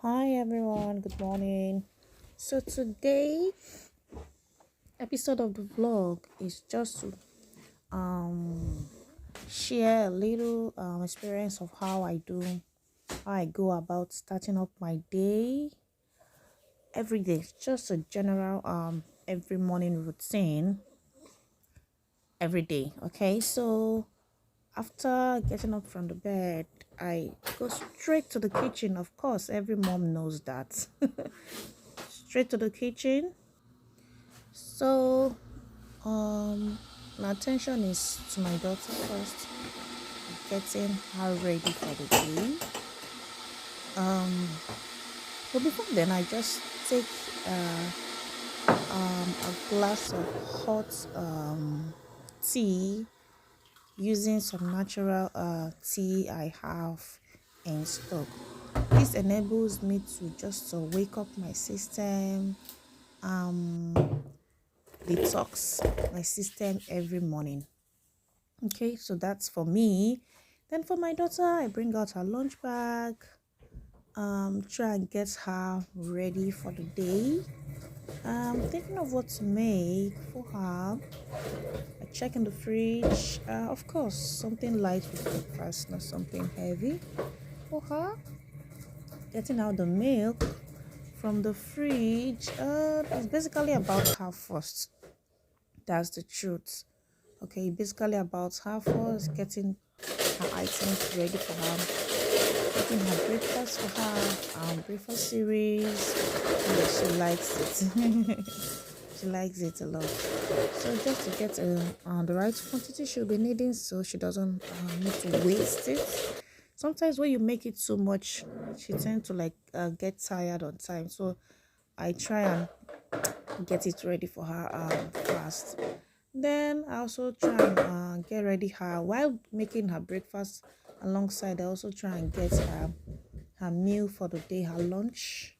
Hi everyone, good morning. So today episode of the vlog is just to um share a little experience of how I go about starting up my day every day. Just a general every morning routine every day. Okay, so after getting up from the bed, I go straight to the kitchen. Of course, every mom knows that. Straight to the kitchen. So my attention is to my daughter first, getting her ready for the day. But before then, I just take a glass of hot tea using some natural tea I have in stock. This enables me to just wake up my system, um, detox my system every morning. Okay, so that's for me. Then for my daughter, I bring out her lunch bag, try and get her ready for the day. Thinking of what to make for her. I check in the fridge. Of course, something light for breakfast, not something heavy for her. Getting out the milk from the fridge. It's basically about her first. That's the truth. Okay, basically about her first, getting her items ready for her, making her breakfast for her, breakfast series. Yeah, she likes it. She likes it a lot. So just to get the right quantity she'll be needing, so she doesn't need to waste it. Sometimes when you make it so much, she tends to get tired on time. So I try and get it ready for her fast. Then I also try and get ready her while making her breakfast. Alongside, I also try and get her meal for the day, her lunch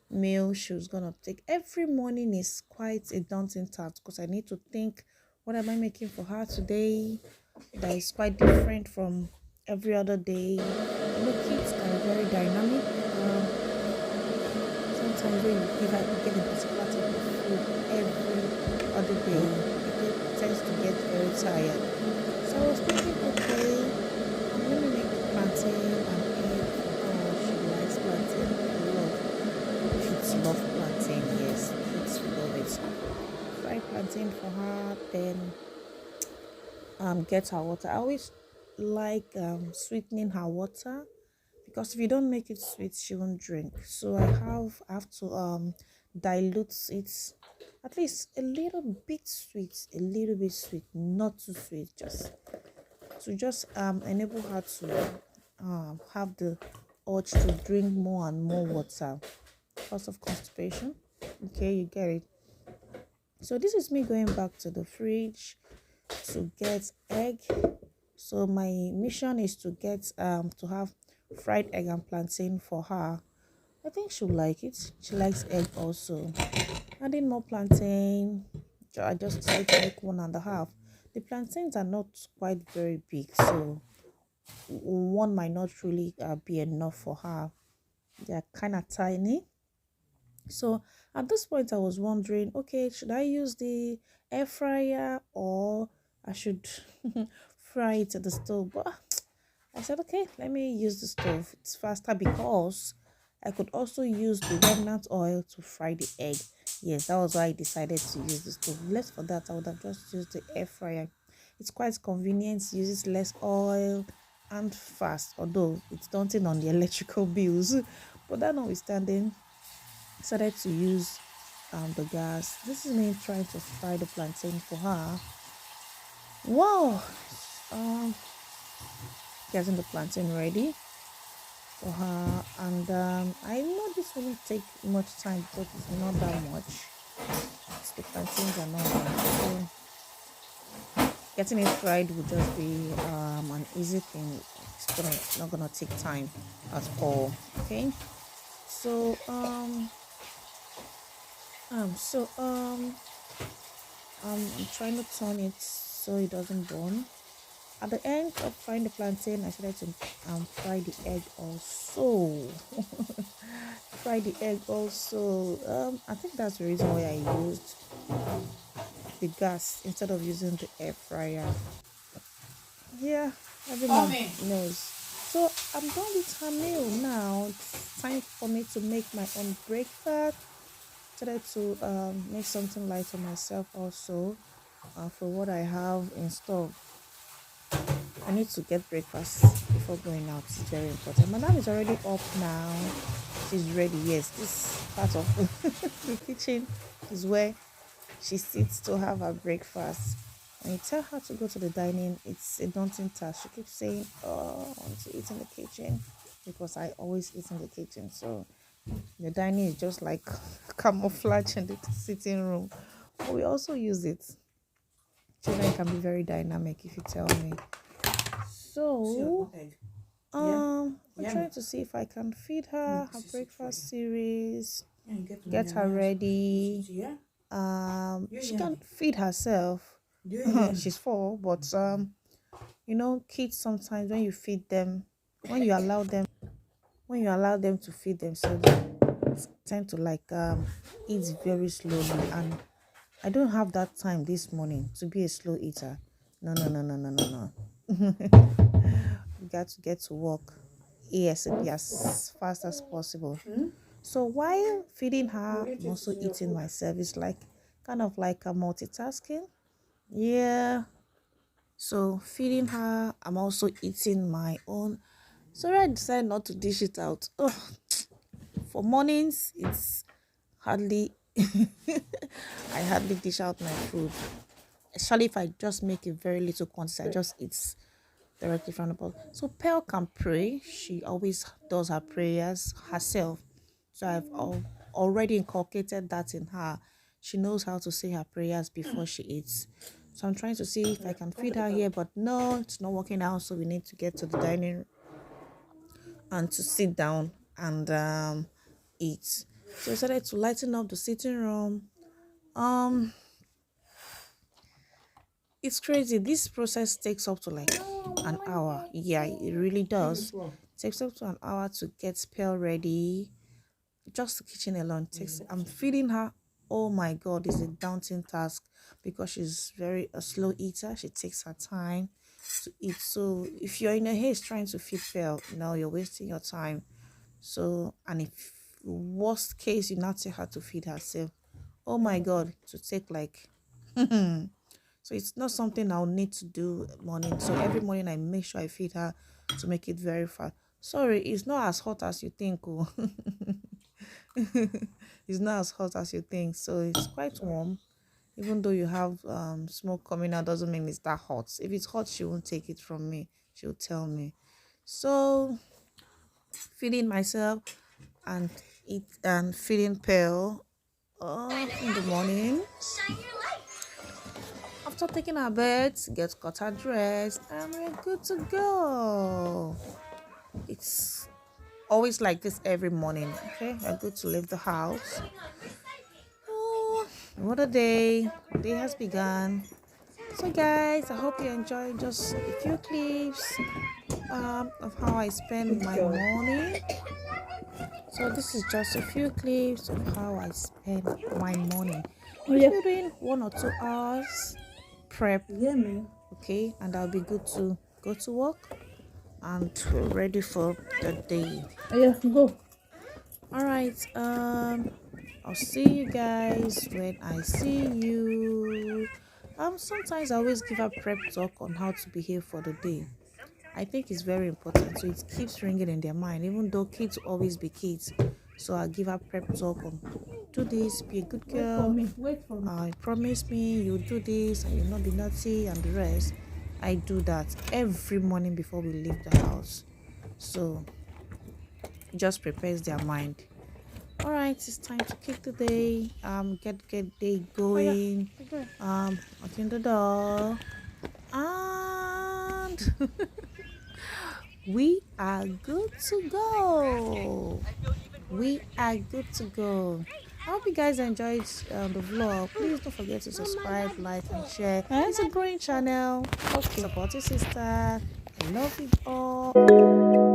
meal she was gonna take. Every morning is quite a daunting task because I need to think, what am I making for her today that is quite different from every other day. Kids are very dynamic. Sometimes when you give her get a particular type of food every other day, it tends to get very tired. So I was thinking, okay, let me make plantain and egg for her. She likes plantain a lot. Kids love plantain, yes, kids love it. Fry plantain for her, then get her water. I always like sweetening her water, because if you don't make it sweet, she won't drink. So I have to dilute it at least a little bit sweet, not too sweet, just to enable her to have the urge to drink more and more water because of constipation. Okay, you get it. So this is me going back to the fridge to get egg. So my mission is to get to have fried egg and plantain for her. I think she'll like it. She likes egg also. Adding more plantain. I just try to make 1.5. The plantains are not quite very big, so one might not really be enough for her. They are kind of tiny. So at this point, I was wondering, okay, should I use the air fryer or I should fry it at the stove? But I said, okay, let me use the stove. It's faster because I could also use the remnant oil to fry the egg. Yes, that was why I decided to use the stove. Less for that, I would have just used the air fryer. It's quite convenient, uses less oil and fast, although it's daunting on the electrical bills. But that notwithstanding, decided to use the gas. This is me trying to fry the plantain for her. Wow! Um, Getting the plantain ready for her, and I know this won't take much time because it's not that much. The plantains are not much, so getting it fried will just be an easy thing. It's not gonna take time at all. Okay, so so I'm trying to turn it so it doesn't burn. At the end of frying the plantain, I started to fry the egg also. fry the egg also. I think that's the reason why I used the gas instead of using the air fryer. Yeah, every mom knows. So I'm done with her meal now. It's time for me to make my own breakfast. Started to make something light for myself also, for what I have in store. I need to get breakfast before going out. It's very important. Madam is already up now. She's ready. Yes, this part of the kitchen is where she sits to have her breakfast. When you tell her to go to the dining, it's a daunting task. She keeps saying, "Oh, I want to eat in the kitchen," because I always eat in the kitchen. So the dining is just like camouflage in the sitting room. But we also use it. Children can be very dynamic if you tell me. So I'm trying to see if I can feed her her breakfast series, get her ready. She can feed herself. She's 4, but kids sometimes when you feed them, when you allow them to feed themselves, they tend to like eat very slowly, and I don't have that time this morning to be a slow eater. No. We got to get to work ASAP as fast as possible. So while feeding her, I'm also eating myself. It's like kind of like a multitasking. Yeah. So feeding her, I'm also eating my own. Sorry, I decided not to dish it out. Oh, for mornings, it's hardly I hardly dish out my food. Especially if I just make a very little quantity, I just eat directly from the pot. So Pearl can pray. She always does her prayers herself. So I've already inculcated that in her. She knows how to say her prayers before she eats. So I'm trying to see if I can feed her here, but no, it's not working out. So we need to get to the dining room and to sit down and eat. So I decided to lighten up the sitting room. It's crazy. This process takes up to like an hour. Yeah, it really does. It takes up to an hour to get Pearl ready. Just the kitchen alone takes. I'm feeding her. Oh my God, it's a daunting task because she's very a slow eater. She takes her time to eat. So if you're in a haste trying to feed Pearl, you're wasting your time. So, and if worst case you now tell her to feed herself, oh my God, to take like so it's not something I'll need to do morning. So every morning I make sure I feed her to make it very fast. Sorry, it's not as hot as you think. Oh. It's not as hot as you think. So it's quite warm. Even though you have smoke coming out, doesn't mean it's that hot. If it's hot, she won't take it from me. She'll tell me. So feeding myself and feeding Pearl in the morning. After taking our beds, get cut her dressed, and we're good to go. It's always like this every morning. Okay, we're good to leave the house. Oh, what a day! The day has begun. So, guys, I hope you enjoyed just a few clips of how I spend my morning. So, this is just a few clips of how I spend my morning, including 1 or 2 hours prep. Okay, and I'll be good to go to work and ready for the day. Go. All right, I'll see you guys when I see you. Sometimes I always give a prep talk on how to behave for the day. I think it's very important, so it keeps ringing in their mind, even though kids will always be kids. So I give a prep talk on do this, be a good girl. Wait for me. Promise me you'll do this and you'll not be naughty and the rest. I do that every morning before we leave the house. So it just prepares their mind. All right, it's time to kick the day. Get day going. Open the door. And we are good to go. We are good to go. I hope you guys enjoyed the vlog. Please don't forget to subscribe, like, and share. It's a growing channel. Okay. Support your sister. I love you all.